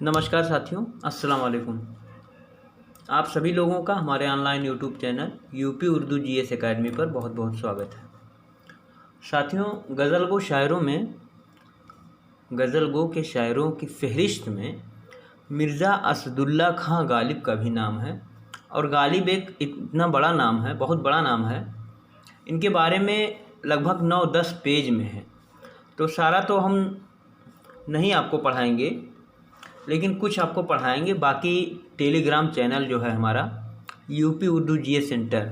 नमस्कार साथियों, अस्सलाम वालेकुम। आप सभी लोगों का हमारे online YouTube channel UP Urdu GS academy पर बहुत बहुत स्वागत है। साथियों, गज़ल गो के शायरों की फ़हरिस्त में मिर्ज़ा असदुल्ला खां गालिब का भी नाम है। और गालिब एक इतना बड़ा नाम है, बहुत बड़ा नाम है। इनके बारे में लगभग 9-10 पेज में है, तो सारा तो हम नहीं आपको पढ़ाएंगे, लेकिन कुछ आपको पढ़ाएंगे। बाकी टेलीग्राम चैनल जो है हमारा यूपी उर्दू जीएस सेंटर,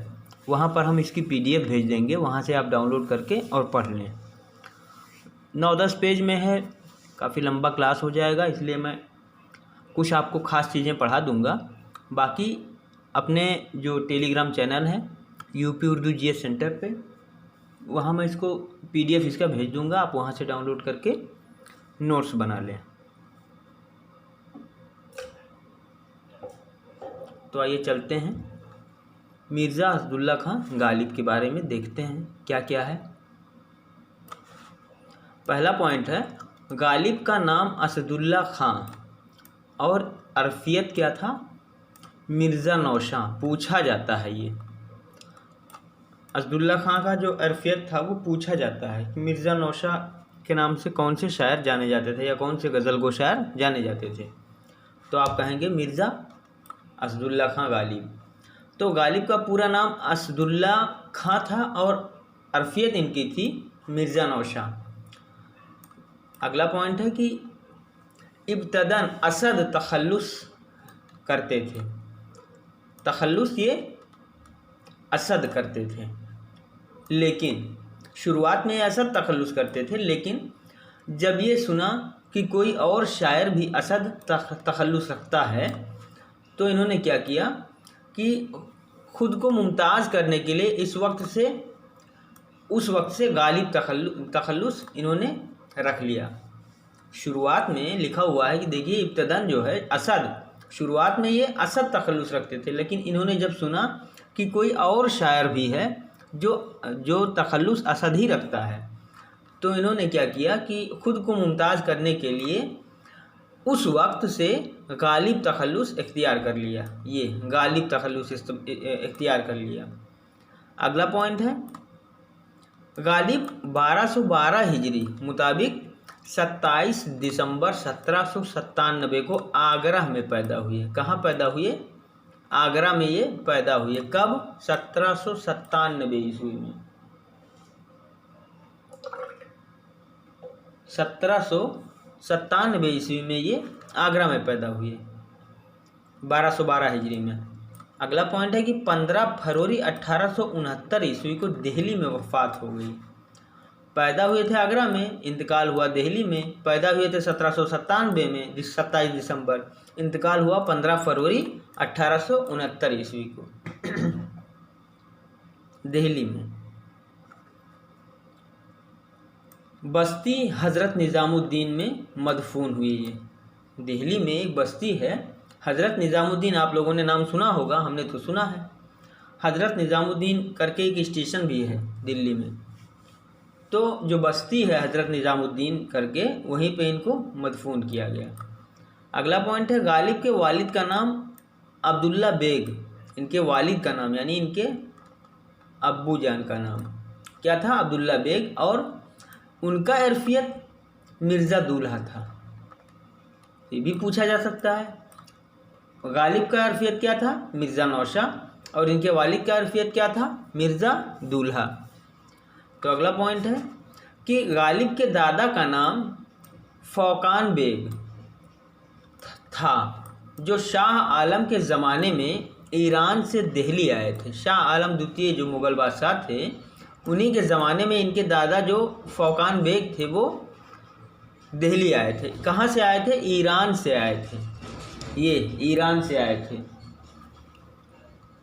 वहाँ पर हम इसकी पीडीएफ भेज देंगे, वहाँ से आप डाउनलोड करके और पढ़ लें। 9-10 पेज में है, काफ़ी लंबा क्लास हो जाएगा, इसलिए मैं कुछ आपको ख़ास चीज़ें पढ़ा दूँगा। बाकी अपने जो टेलीग्राम चैनल है यूपी उर्दू जीएस सेंटर पे, वहाँ मैं इसको पीडीएफ इसका भेज दूँगा, आप वहाँ से डाउनलोड करके नोट्स बना लें। तो आइए चलते हैं, मिर्ज़ा असदुल्ला खां गालिब के बारे में देखते हैं क्या क्या है। पहला पॉइंट है, गालिब का नाम असदुल्ला खां और अरफियत क्या था? मिर्ज़ा नौशां। पूछा जाता है, ये असदुल्ला खां का जो अरफियत था वो पूछा जाता है कि मिर्ज़ा नौशां के नाम से कौन से शायर जाने जाते थे या कौन से गज़ल गो शायर जाने जाते थे। तो आप कहेंगे मिर्ज़ा असदुल्ला खां गालिब। तो गालिब का पूरा नाम असदुल्ला खां था और अरफियत इनकी थी मिर्ज़ा नौशां। अगला पॉइंट है कि इब्तदन असद तखल्लुस करते थे। तखल्लुस ये असद करते थे, लेकिन शुरुआत में असद तखल्लुस करते थे, लेकिन जब ये सुना कि कोई और शायर भी असद तखल्लुस रखता है, तो इन्होंने क्या किया कि खुद को मुमताज़ करने के लिए उस वक्त से गालिब तखल्लुस इन्होंने रख लिया। शुरुआत में लिखा हुआ है कि देखिए, इब्तदान जो है असद, शुरुआत में ये असद तखल्लुस रखते थे, लेकिन इन्होंने जब सुना कि कोई और शायर भी है जो तखल्लुस असद ही रखता है, तो इन्होंने क्या किया कि खुद को मुमताज़ करने के लिए उस वक्त से गालिब तखल्लुस इख्तियार कर लिया। ये गालिब तखल्लुस इख्तियार कर लिया। अगला पॉइंट है, गालिब 1212 हिजरी मुताबिक 27 दिसंबर 1797 को आगरा में पैदा हुए। कहाँ पैदा हुए? आगरा में ये पैदा हुए। कब? 1797 ईस्वी में। 1797 ईस्वी में ये आगरा में पैदा हुए, 1212 हिजरी में। अगला पॉइंट है कि 15 फरवरी 1869 ईस्वी को दिल्ली में वफ़ात हो गई। पैदा हुए थे आगरा में, इंतकाल हुआ दिल्ली में। पैदा हुए थे 1797 में 27 दिसंबर, इंतकाल हुआ 15 फरवरी 1869 ईस्वी को दिल्ली में। बस्ती हज़रत निज़ामुद्दीन में मदफून हुई। ये दिल्ली में एक बस्ती है हज़रत निज़ामुद्दीन, आप लोगों ने नाम सुना होगा, हमने तो सुना है। हज़रत निज़ामुद्दीन करके एक स्टेशन भी है दिल्ली में, तो जो बस्ती है हज़रत निज़ामुद्दीन करके, वहीं पे इनको मदफून किया गया। अगला पॉइंट है, गालिब के वालिद का नाम अब्दुल्ला बेग। इनके वालिद का नाम यानी इनके अब्बू जान का नाम क्या था? अब्दुल्ला बेग। और उनका अरफियत मिर्ज़ा दूल्हा था। ये भी पूछा जा सकता है। गालिब का अरफियत क्या था? मिर्ज़ा नौशां। और इनके वालिद का अरफियत क्या था? मिर्ज़ा दूल्हा। तो अगला पॉइंट है कि गालिब के दादा का नाम फ़ौकान बेग था, जो शाह आलम के ज़माने में ईरान से दिल्ली आए थे। शाह आलम द्वितीय जो मुग़ल बादशाह थे, उन्हीं के ज़माने में इनके दादा जो फ़ौकान बेग थे वो दिल्ली आए थे। कहाँ से आए थे? ईरान से आए थे। ये ईरान से आए थे।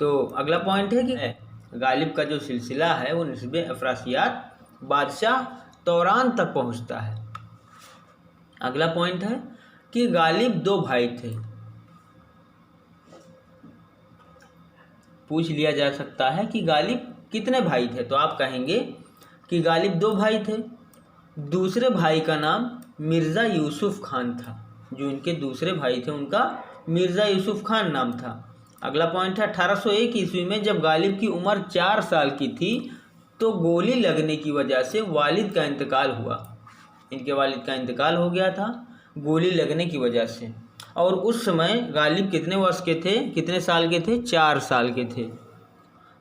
तो अगला पॉइंट है कि गालिब का जो सिलसिला है वो निस्बे अफरासियात बादशाह तौरान तक पहुँचता है। अगला पॉइंट है कि गालिब 2 भाई थे। पूछ लिया जा सकता है कि गालिब कितने भाई थे, तो आप कहेंगे कि गालिब 2 भाई थे। दूसरे भाई का नाम मिर्ज़ा यूसुफ खान था। जो इनके दूसरे भाई थे उनका मिर्ज़ा यूसुफ खान नाम था। अगला पॉइंट है 1801 ईस्वी में जब गालिब की उम्र 4 साल की थी तो गोली लगने की वजह से वालिद का इंतकाल हुआ। इनके वालिद का इंतकाल हो गया था गोली लगने की वजह से। और उस समय गालिब कितने वर्ष के थे, कितने साल के थे? 4 साल के थे।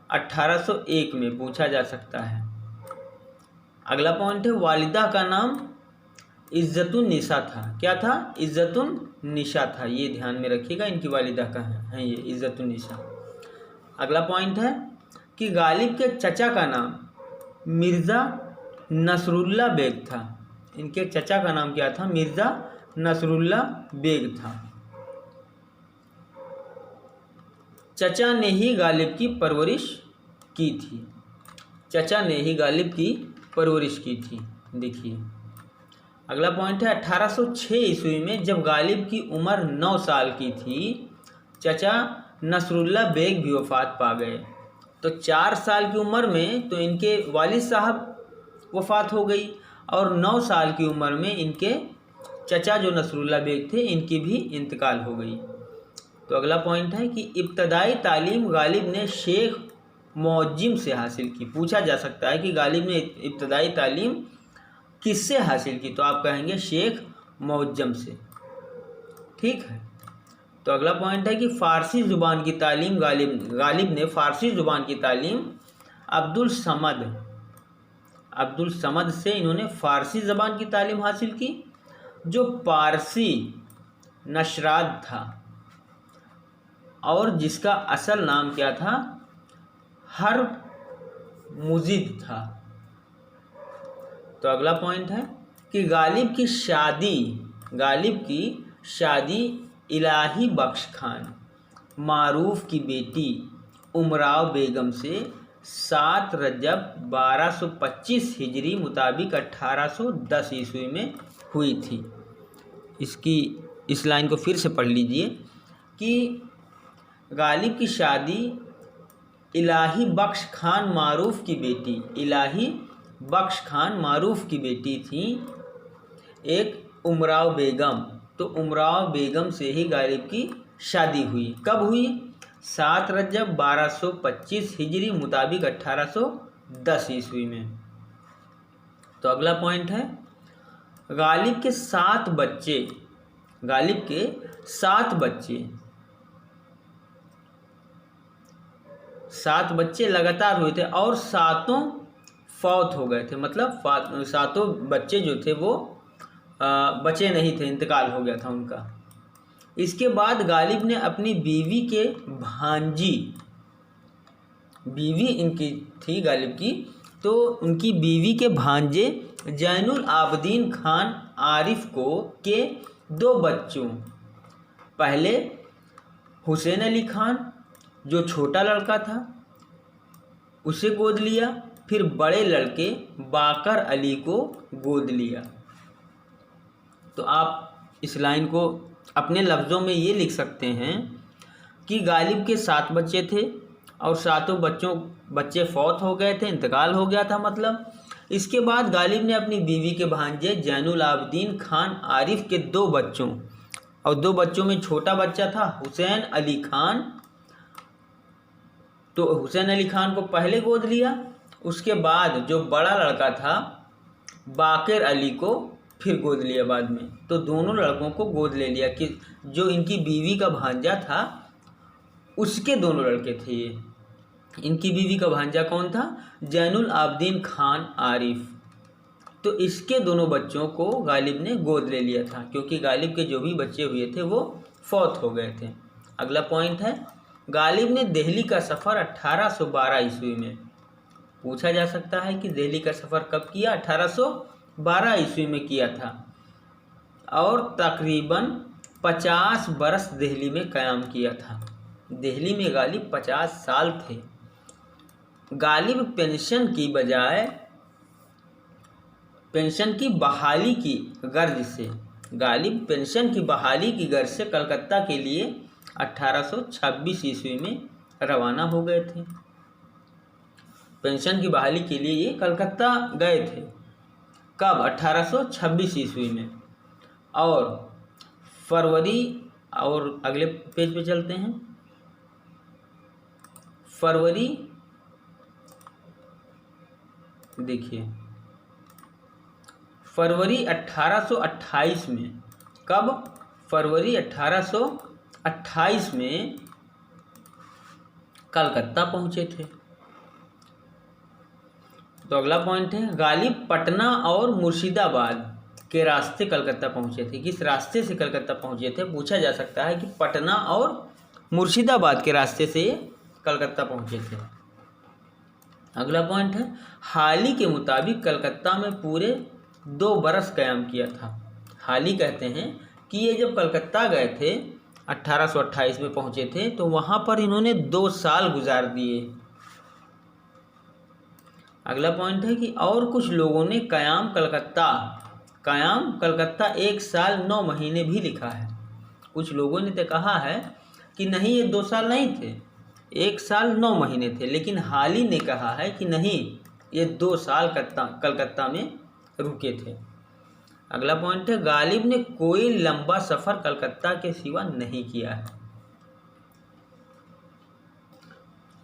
1801 में पूछा जा सकता है। अगला पॉइंट है वालिदा का नाम इज्जतुन निसा था। क्या था? इज्जतुन निसा था। ये ध्यान में रखिएगा, इनकी वालिदा का है ये इज्जतुन निसा। अगला पॉइंट है कि गालिब के चचा का नाम मिर्ज़ा नसरुल्ला बेग था। इनके चचा का नाम क्या था? मिर्ज़ा नसरुल्ला बेग था। चचा ने ही गालिब की परवरिश की थी। चचा ने ही गालिब की परवरिश की थी। देखिए अगला पॉइंट है 1806 ईस्वी में जब गालिब की उम्र 9 साल की थी चचा नसरुल्ला बेग भी वफ़ात पा गए। तो 4 साल की उम्र में तो इनके वालिद साहब वफ़ात हो गई और 9 साल की उम्र में इनके चचा जो नसरुल्ला बेग थे इनकी भी इंतकाल हो गई। तो अगला पॉइंट है कि इब्तदाई तालीम गालिब ने शेख मुअज्जिम से हासिल की। पूछा जा सकता है कि गालिब ने इब्तदाई तालीम किससे हासिल की? तो आप कहेंगे शेख मुअज्जिम से। ठीक है। तो अगला पॉइंट है कि फ़ारसी ज़ुबान की तालीम गालिब ने फ़ारसी ज़ुबान की तालीम अब्दुल समद से इन्होंने फ़ारसी ज़बान की तालीम हासिल की जो पारसी नशराद था और जिसका असल नाम क्या था? हरमुजिद था। तो अगला पॉइंट है कि गालिब की शादी इलाही बख्श खान मारूफ की बेटी उमराव बेगम से 7 रजब 1225 हिजरी मुताबिक 1810 ईस्वी में हुई थी। इस लाइन को फिर से पढ़ लीजिए कि गालिब की शादी इलाही बख्श खान मारूफ की बेटी थी एक उमराव बेगम। तो उमराव बेगम से ही गालिब की शादी हुई। कब हुई? 7 रजब 1225 हिजरी मुताबिक 1810 ईस्वी में। तो अगला पॉइंट है गालिब के 7 बच्चे लगातार हुए थे और 7 फौत हो गए थे। मतलब 7 बच्चे जो थे वो बचे नहीं थे, इंतकाल हो गया था उनका। इसके बाद गालिब ने अपनी बीवी इनकी थी गालिब की, तो उनकी बीवी के भांजे जैनुल आबदीन खान आरिफ के 2 बच्चों, पहले हुसैन अली खान जो छोटा लड़का था उसे गोद लिया, फिर बड़े लड़के बाकर अली को गोद लिया। तो आप इस लाइन को अपने लफ्ज़ों में ये लिख सकते हैं कि गालिब के 7 बच्चे थे और 7 बच्चे फौत हो गए थे, इंतकाल हो गया था मतलब। इसके बाद गालिब ने अपनी बीवी के भांजे जैनुल आबदीन खान आरिफ के 2 बच्चों, और 2 बच्चों में छोटा बच्चा था हुसैन अली खान, तो हुसैन अली खान को पहले गोद लिया। उसके बाद जो बड़ा लड़का था बाकर अली को फिर गोद लिया बाद में। तो दोनों लड़कों को गोद ले लिया कि जो इनकी बीवी का भांजा था उसके दोनों लड़के थे ये। इनकी बीवी का भांजा कौन था? जैनुल आबदीन खान आरिफ। तो इसके दोनों बच्चों को गालिब ने गोद ले लिया था क्योंकि गालिब के जो भी बच्चे हुए थे वो फौत हो गए थे। अगला पॉइंट है गालिब ने दिल्ली का सफ़र 1812 ईस्वी में। पूछा जा सकता है कि दिल्ली का सफ़र कब किया? 1812 ईस्वी में किया था और तकरीबन 50 बरस दिल्ली में क़याम किया था। दिल्ली में गालिब 50 साल थे। गालिब पेंशन की बजाय पेंशन की बहाली की गर्ज से कलकत्ता के लिए 1826 ईस्वी में रवाना हो गए थे। पेंशन की बहाली के लिए ये कलकत्ता गए थे। कब? 1826 ईस्वी में। और फरवरी, और अगले पेज पे चलते हैं। फरवरी, देखिए फरवरी 1828 में, कब? फरवरी 1828 में कलकत्ता पहुंचे थे। तो अगला पॉइंट है, गालिब पटना और मुर्शिदाबाद के रास्ते कलकत्ता पहुंचे थे। किस रास्ते से कलकत्ता पहुंचे थे? पूछा जा सकता है कि पटना और मुर्शिदाबाद के रास्ते से कलकत्ता पहुंचे थे। अगला पॉइंट है, हाली के मुताबिक कलकत्ता में पूरे 2 बरस क़याम किया था। हाली कहते हैं कि ये जब कलकत्ता गए थे 1828 में पहुंचे थे, तो वहाँ पर इन्होंने 2 साल गुजार दिए। अगला पॉइंट है कि और कुछ लोगों ने क़याम कलकत्ता 1 साल 9 महीने भी लिखा है। कुछ लोगों ने तो कहा है कि नहीं, ये 2 साल नहीं थे, 1 साल 9 महीने थे, लेकिन हाली ने कहा है कि नहीं, ये 2 साल कलकत्ता में रुके थे। अगला पॉइंट है, गालिब ने कोई लंबा सफ़र कलकत्ता के सिवा नहीं किया है।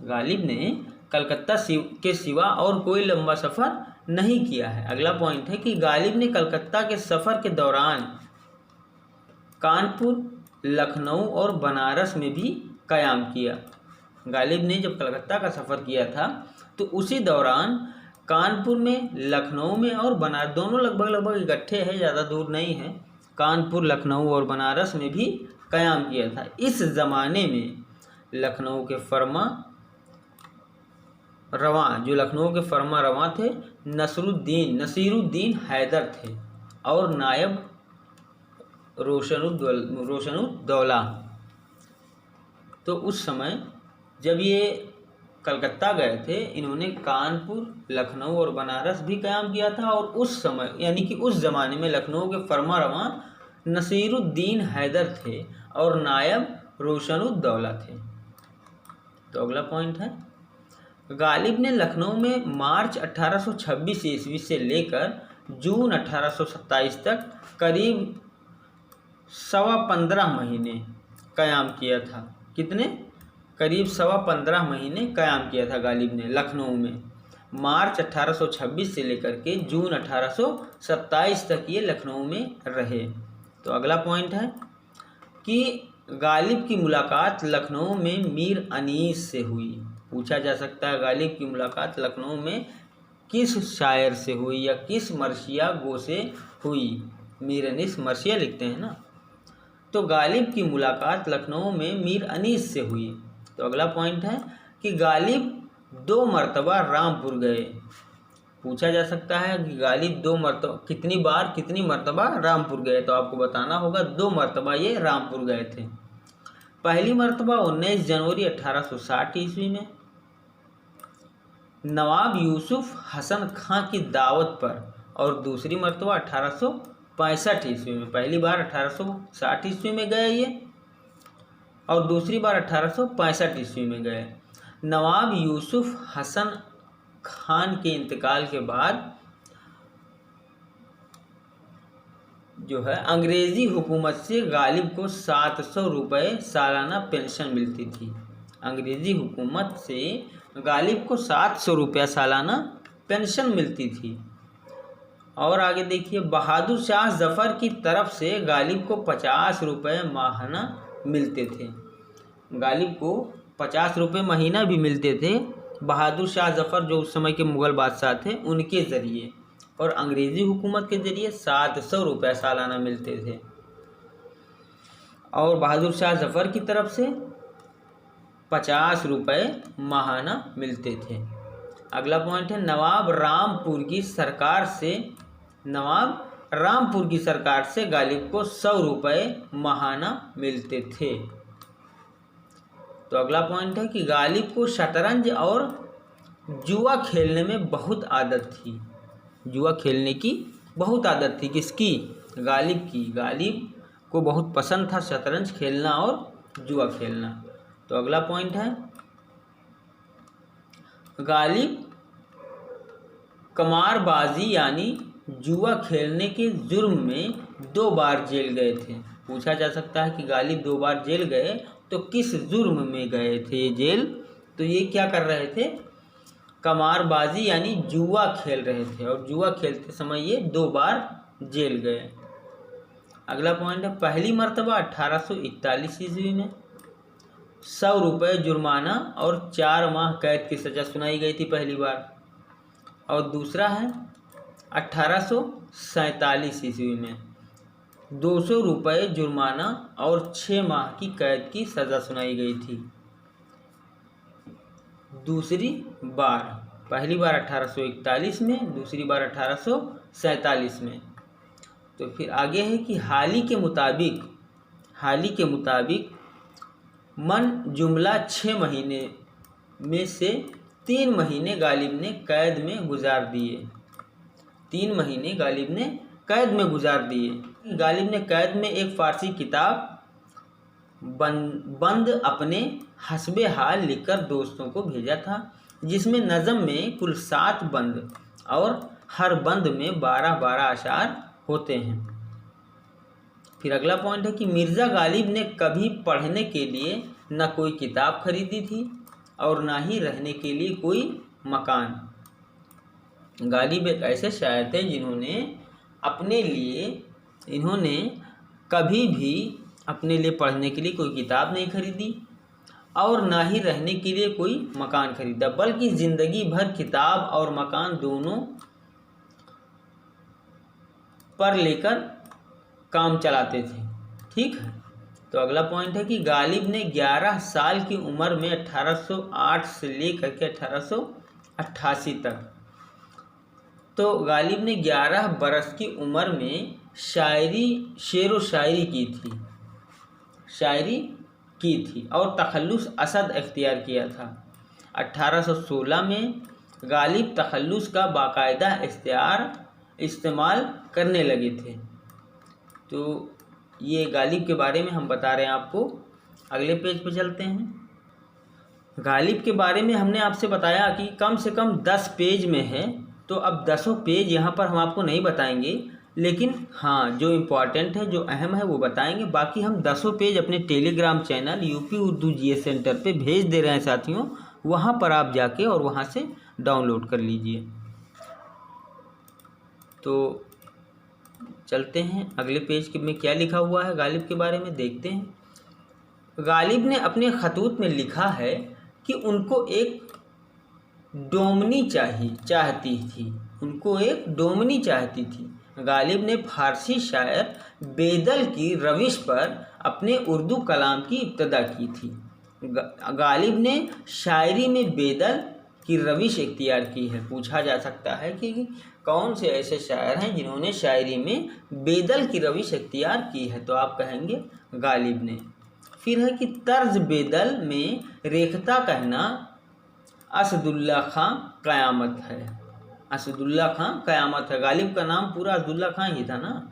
गालिब ने कलकत्ता के सिवा और कोई लंबा सफ़र नहीं किया है। अगला पॉइंट है कि गालिब ने कलकत्ता के सफ़र के दौरान कानपुर, लखनऊ और बनारस में भी क़याम किया। गालिब ने जब कलकत्ता का सफ़र किया था तो उसी दौरान कानपुर में, लखनऊ में और बनारस, दोनों लगभग इकट्ठे हैं, ज़्यादा दूर नहीं है। कानपुर, लखनऊ और बनारस में भी क़याम किया था। इस ज़माने में लखनऊ के फरमा रवां थे नसीरुद्दीन हैदर थे और नायब रोशनुद्दौला। तो उस समय जब ये कलकत्ता गए थे, इन्होंने कानपुर, लखनऊ और बनारस भी क़याम किया था, और उस समय यानी कि उस ज़माने में लखनऊ के फरमा रवां नसीरुद्दीन हैदर थे और नायब रोशनुद्दौला थे। तो अगला पॉइंट है, गालिब ने लखनऊ में मार्च 1826 ईस्वी से लेकर जून 1827 तक करीब 15.25 महीने क़याम किया था। कितने? करीब 15.25 महीने क़याम किया था गालिब ने लखनऊ में। मार्च 1826 से लेकर के जून 1827 तक ये लखनऊ में रहे। तो अगला पॉइंट है कि गालिब की मुलाकात लखनऊ में मीर अनीस से हुई। पूछा जा सकता है गालिब की मुलाकात लखनऊ में किस शायर से हुई या किस मर्सिया गो से हुई। मीर अनीस मर्सिया लिखते हैं ना। तो गालिब की मुलाकात लखनऊ में मीर अनीस से हुई। तो अगला पॉइंट है कि गालिब 2 मरतबा रामपुर गए। पूछा जा सकता है कि गालिब कितनी मरतबा रामपुर गए, तो आपको बताना होगा 2 मरतबा ये रामपुर गए थे। पहली मरतबा 19 जनवरी 1860 ईस्वी में नवाब यूसुफ हसन खां की दावत पर, और दूसरी मरतबा 1865 ईस्वी में। पहली बार 1860 ईस्वी में गए ये, और दूसरी बार 1865 ईस्वी में गए। नवाब यूसुफ हसन खान के इंतकाल के बाद जो है अंग्रेज़ी हुकूमत से गालिब को 700 रुपये सालाना पेंशन मिलती थी। अंग्रेज़ी हुकूमत से गालिब को 700 रुपया सालाना पेंशन मिलती थी। और आगे देखिए, बहादुर शाह जफ़र की तरफ से गालिब को 50 रुपये माहाना मिलते थे। गालिब को 50 रुपये महीना भी मिलते थे बहादुर शाह जफ़र, जो उस समय के मुग़ल बादशाह थे, उनके ज़रिए। और अंग्रेज़ी हुकूमत के ज़रिए 700 रुपये सालाना मिलते थे। और बहादुर शाह जफ़र की तरफ से 50 रुपये माहाना मिलते थे। अगला पॉइंट है, नवाब रामपुर की सरकार से गालिब को 100 रुपये माहाना मिलते थे। तो अगला पॉइंट है कि गालिब को शतरंज और जुआ खेलने में बहुत आदत थी। जुआ खेलने की बहुत आदत थी। किसकी? गालिब की। गालिब को बहुत पसंद था शतरंज खेलना और जुआ खेलना। तो अगला पॉइंट है, गालिब कमारबाजी यानी जुआ खेलने के जुर्म में 2 बार जेल गए थे। पूछा जा सकता है कि गालिब 2 बार जेल गए तो किस जुर्म में गए थे जेल? तो ये क्या कर रहे थे? कमारबाजी यानी जुआ खेल रहे थे, और जुआ खेलते समय ये 2 बार जेल गए। अगला पॉइंट है, पहली मर्तबा 1841 ईस्वी में 100 रुपये जुर्माना और 4 माह कैद की सज़ा सुनाई गई थी पहली बार। और दूसरा है 1847 ईस्वी में 200 रुपये जुर्माना और 6 माह की कैद की सज़ा सुनाई गई थी दूसरी बार। पहली बार 1841 में, दूसरी बार 1847 में। तो फिर आगे है कि हाल ही के मुताबिक मन जुमला 6 महीने में से 3 महीने गालिब ने कैद में गुजार दिए। 3 महीने गालिब ने कैद में गुजार दिए। गालिब ने कैद में एक फ़ारसी किताब बंद अपने हस्बे हाल लिखकर दोस्तों को भेजा था, जिसमें नज़म में कुल 7 बंद और हर बंद में 12-12 अशार होते हैं। फिर अगला पॉइंट है कि मिर्ज़ा गालिब ने कभी पढ़ने के लिए न कोई किताब खरीदी थी और ना ही रहने के लिए कोई मकान। गालिब एक ऐसे शायर थे जिन्होंने कभी भी अपने लिए पढ़ने के लिए कोई किताब नहीं खरीदी और ना ही रहने के लिए कोई मकान खरीदा, बल्कि ज़िंदगी भर किताब और मकान दोनों पर लेकर काम चलाते थे। ठीक है। तो अगला पॉइंट है कि गालिब ने 11 साल की उम्र में 1808 से लेकर के 1888 तक, तो गालिब ने 11 बरस की उम्र में शेर व शायरी की थी और तखल्लुस असद इख्तियार किया था। 1816 में गालिब तखल्लुस का बाकायदा इस्तेमाल करने लगे थे। तो ये गालिब के बारे में हम बता रहे हैं आपको। अगले पेज पे चलते हैं। गालिब के बारे में हमने आपसे बताया कि कम से कम 10 पेज में है, तो अब 10 पेज यहाँ पर हम आपको नहीं बताएंगे, लेकिन हाँ जो इम्पोर्टेंट है, जो अहम है वो बताएंगे। बाकी हम 10 पेज अपने Telegram channel UP Urdu GS centre पे भेज दे रहे हैं साथियों, वहाँ पर आप जाके और वहाँ से डाउनलोड कर लीजिए। तो चलते हैं अगले पेज में क्या लिखा हुआ है गालिब के बारे में देखते हैं। गालिब ने अपने खतूत में लिखा है कि उनको एक डोमनी चाहती थी। गालिब ने फारसी शायर बेदल की रविश पर अपने उर्दू कलाम की इब्तदा की थी। गालिब ने शायरी में बेदल की रविश इख्तियार की है। पूछा जा सकता है कि कौन से ऐसे शायर हैं जिन्होंने शायरी में बेदल की रविश इख्तियार की है, तो आप कहेंगे गालिब ने। फिर है कि तर्ज बेदल में रेखता कहना असदुल्ला खां क़यामत है। गालिब का नाम पूरा असदुल्ला खां ही था ना।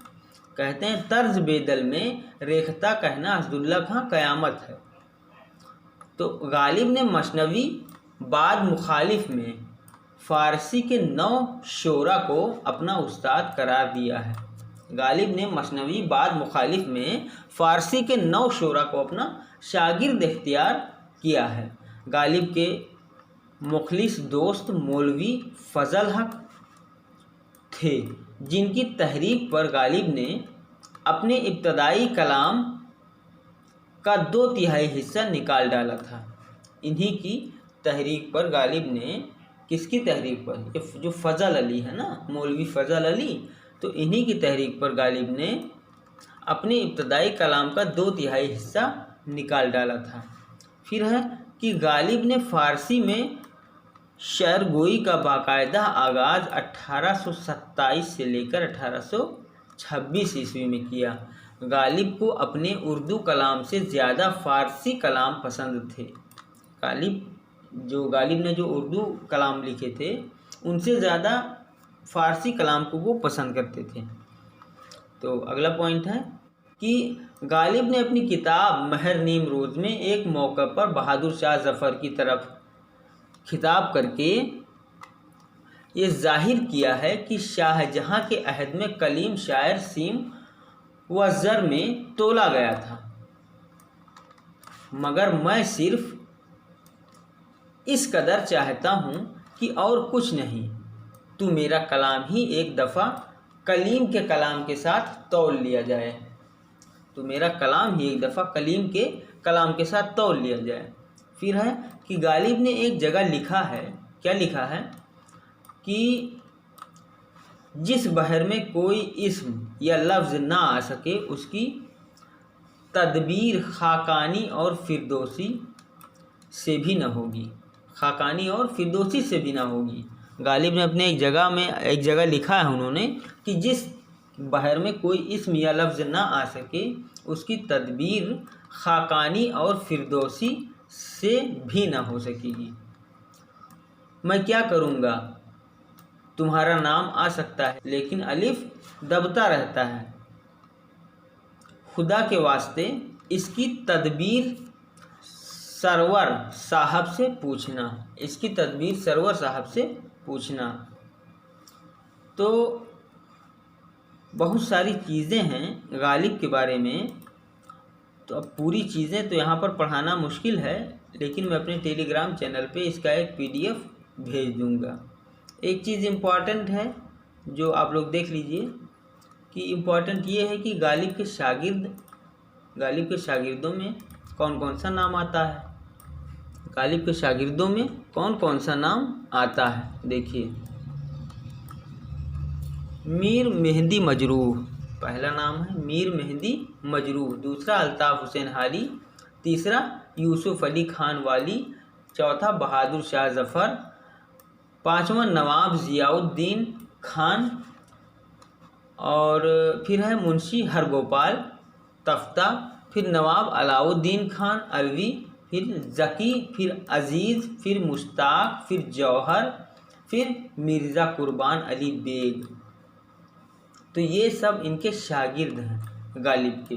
कहते हैं तर्ज बेदल में रेखता कहना असदुल्ला खां क़यामत है। तो गालिब ने मसनवी बाद मुखालिफ में फ़ारसी के 9 शोरा को अपना उस्ताद करार दिया है। गालिब ने मसनवी बाद मुखालिफ में फ़ारसी के 9 शोरा को अपना शागिर्द इख्तियार किया है। गालिब के मुखलिस दोस्त मौलवी फ़ज़ल हक थे, जिनकी तहरीक पर गालिब ने अपने इब्तदाई कलाम का 2/3 हिस्सा निकाल डाला था। इन्हीं की तहरीक पर गालिब ने, किसकी तहरीक पर? ये जो फ़ज़ल अली है ना, मौलवी फ़ज़ल अली, तो इन्हीं की तहरीक पर गालिब ने अपने इब्तदाई कलाम का 2/3 हिस्सा निकाल डाला था। फिर है कि गालिब ने फ़ारसी में शेर गोई का बाकायदा आगाज़ 1827 से लेकर 1826 ईस्वी में किया। गालिब को अपने उर्दू कलाम से ज़्यादा फ़ारसी कलाम पसंद थे। गालिब ने जो उर्दू कलाम लिखे थे उनसे ज़्यादा फ़ारसी कलाम को वो पसंद करते थे। तो अगला पॉइंट है कि गालिब ने अपनी किताब महर नीम रोज़ में एक मौके पर बहादुर शाह ज़फ़र की तरफ खिताब करके ये जाहिर किया है कि शाहजहाँ के अहद में कलीम शायर सीम वह ज़र में तोला गया था, मगर मैं सिर्फ इस कदर चाहता हूँ कि और कुछ नहीं, तू मेरा कलाम ही एक दफ़ा कलीम के कलाम के साथ तौल लिया जाए। तो मेरा कलाम ही एक दफ़ा कलीम के कलाम के साथ तौल लिया जाए। फिर है कि गालिब ने एक जगह लिखा है, क्या लिखा है कि जिस बहर में कोई इस्म या लफ्ज़ ना आ सके उसकी तदबीर खाकानी और फिरदौसी से भी न होगी, खाकानी और फिरदौसी से भी ना होगी। गालिब ने अपने एक जगह लिखा है उन्होंने कि जिस बहर में कोई इस्म या लफ्ज़ ना आ सके उसकी तदबीर खाकानी और फिरदौसी से भी ना हो सकेगी। मैं क्या करूँगा, तुम्हारा नाम आ सकता है लेकिन अलिफ दबता रहता है। खुदा के वास्ते इसकी तदबीर सरवर साहब से पूछना, इसकी तदबीर सरवर साहब से पूछना। तो बहुत सारी चीज़ें हैं गालिब के बारे में, तो अब पूरी चीज़ें तो यहाँ पर पढ़ाना मुश्किल है, लेकिन मैं अपने टेलीग्राम चैनल पे इसका एक PDF भेज दूँगा। एक चीज़ इम्पॉर्टेंट है जो आप लोग देख लीजिए कि इम्पॉर्टेंट ये है कि गालिब के शागिर्दों में कौन कौन सा नाम आता है। गालिब के शागिर्दों में कौन कौन सा नाम आता है, देखिए। मीर मेहंदी मजरूह पहला नाम है, मीर मेहंदी मजरूह। दूसरा अल्ताफ़ हुसैन हाली। तीसरा यूसुफ अली खान वाली। चौथा बहादुर शाह ज़फ़र। पाँचवा नवाब ज़ियाउद्दीन खान। और फिर है मुंशी हरगोपाल तफ्ता। फिर नवाब अलाउद्दीन खान अलवी। फिर ज़की, फिर अज़ीज़, फिर मुश्ताक, फिर जौहर, फिर मिर्ज़ा कुर्बान अली बेग। तो ये सब इनके शागिर्द हैं गालिब के।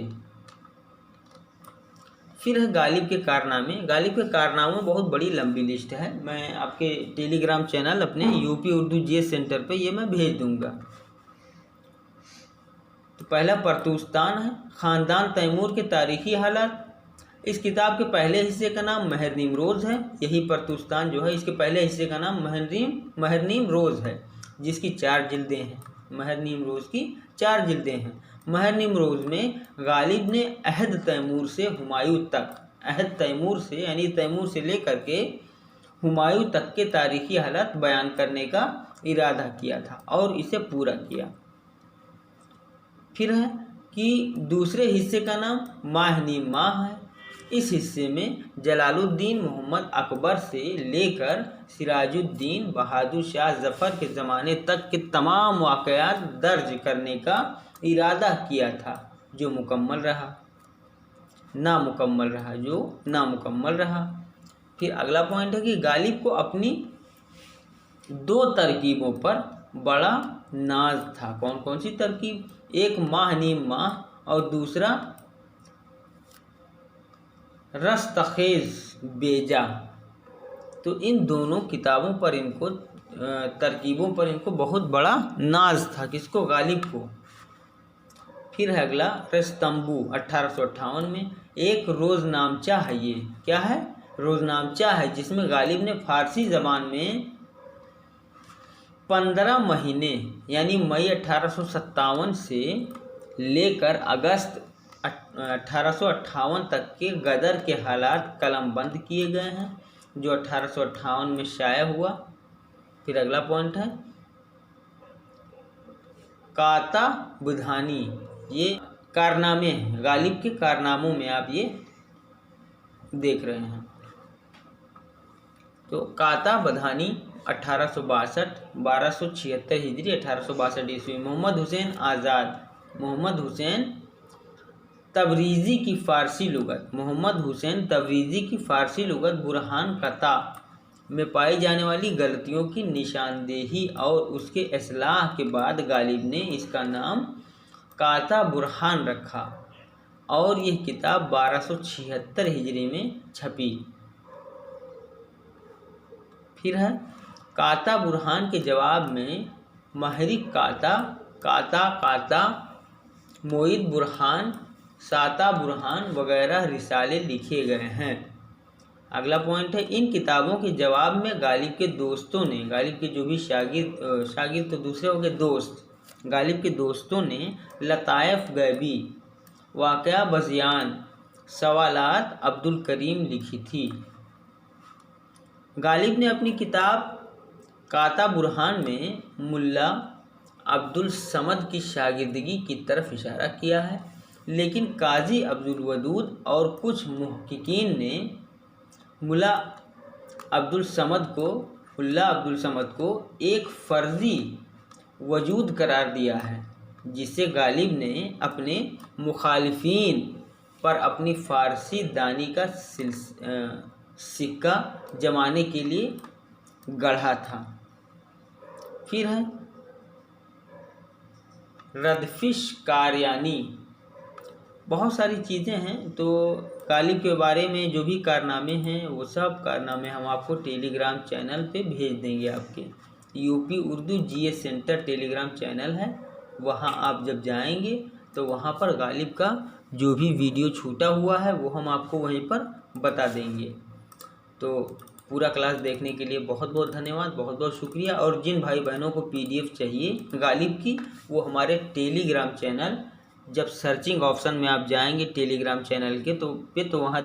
फिर है गालिब के कारनामे। गालिब के कारनामों में बहुत बड़ी लंबी लिस्ट है, मैं आपके टेलीग्राम चैनल अपने यूपी उर्दू GS सेंटर पे ये मैं भेज दूंगा। तो पहला परतूस्तान है, ख़ानदान तैमूर के तारीख़ी हालात। इस किताब के पहले हिस्से का नाम महर निमरोज़ है। यही परतूस्तान जो है, इसके पहले हिस्से का नाम महर निमरोज़ है, जिसकी 4 जिल्दें हैं। महर निमरोज़ की 4 जिल्दें हैं। महर निमरोज़ में गालिब ने अहद तैमूर से हुमायूं तक, अहद तैमूर से यानी तैमूर से लेकर के हुमायूं तक के तारीख़ी हालात बयान करने का इरादा किया था और इसे पूरा किया। फिर है कि दूसरे हिस्से का नाम माह-नीम माह है। इस हिस्से में जलालुद्दीन मोहम्मद अकबर से लेकर सिराजुद्दीन बहादुर शाह ज़फ़र के ज़माने तक के तमाम वाक़यात दर्ज करने का इरादा किया था, जो नामुकम्मल रहा। फिर अगला पॉइंट है कि गालिब को अपनी 2 तरकीबों पर बड़ा नाज था। कौन कौन सी तरकीब? एक माह-नीम माह और दूसरा रस्तखेज़ बेजा। तो इन दोनों किताबों पर इनको तरकीबों पर इनको बहुत बड़ा नाज था, किसको? गालिब को। फिर है अगला रस्तम्बू 1858 में। एक रोज़नामचा है, ये क्या है? रोज़नामचा है, जिसमें गालिब ने फ़ारसी ज़बान में 15 महीने यानी मई 1857 से लेकर अगस्त 1858 तक के गदर के हालात कलमबंद किए गए हैं, जो 1858 में शाया हुआ। फिर अगला पॉइंट है काता बुधानी। ये कारनामे हैं, गालिब के कारनामों में आप ये देख रहे हैं। तो काता बधानी 1862, 1276 हिजरी 1862 ईस्वी। मोहम्मद हुसैन आज़ाद, मोहम्मद हुसैन तबरीज़ी की फ़ारसी लुगत बुरहान कता में पाई जाने वाली गलतियों की निशानदेही और उसके इस्लाह के बाद गालिब ने इसका नाम काता बुरहान रखा और यह किताब 1276 हिजरी में छपी। फिर है काता बुरहान के जवाब में महरिक काता मोहित बुरहान, साता बुरहान वगैरह रिसाले लिखे गए हैं। अगला पॉइंट है, इन किताबों के जवाब में गालिब के दोस्तों ने, गालिब के जो भी शागिर्द तो दूसरे हो गए दोस्त, गालिब के दोस्तों ने लतायफ गैबी, वाक़या बज़ियान, सवालात अब्दुल करीम लिखी थी। गालिब ने अपनी किताब काता बुरहान में मुल्ला अब्दुल समद की शागिर्दगी की तरफ इशारा किया है, लेकिन काजी अब्दुल वदूद और कुछ मुहक्किकीन ने मुल्ला अब्दुल समद को एक फ़र्ज़ी वजूद करार दिया है, जिसे गालिब ने अपने मुखालिफिन पर अपनी फ़ारसी दानी का सिक्का जमाने के लिए गढ़ा था। फिर है रदफिश कारियानी। बहुत सारी चीज़ें हैं, तो गालिब के बारे में जो भी कारनामे हैं वो सब कारनामे हम आपको टेलीग्राम चैनल पे भेज देंगे। आपके UP Urdu GS centre Telegram channel है, वहाँ आप जब जाएंगे तो वहाँ पर गालिब का जो भी वीडियो छूटा हुआ है वो हम आपको वहीं पर बता देंगे। तो पूरा क्लास देखने के लिए बहुत बहुत धन्यवाद, बहुत बहुत शुक्रिया। और जिन भाई बहनों को पीडीएफ चाहिए गालिब की, वो हमारे टेलीग्राम चैनल, जब सर्चिंग ऑप्शन में आप जाएंगे टेलीग्राम चैनल के तो वहाँ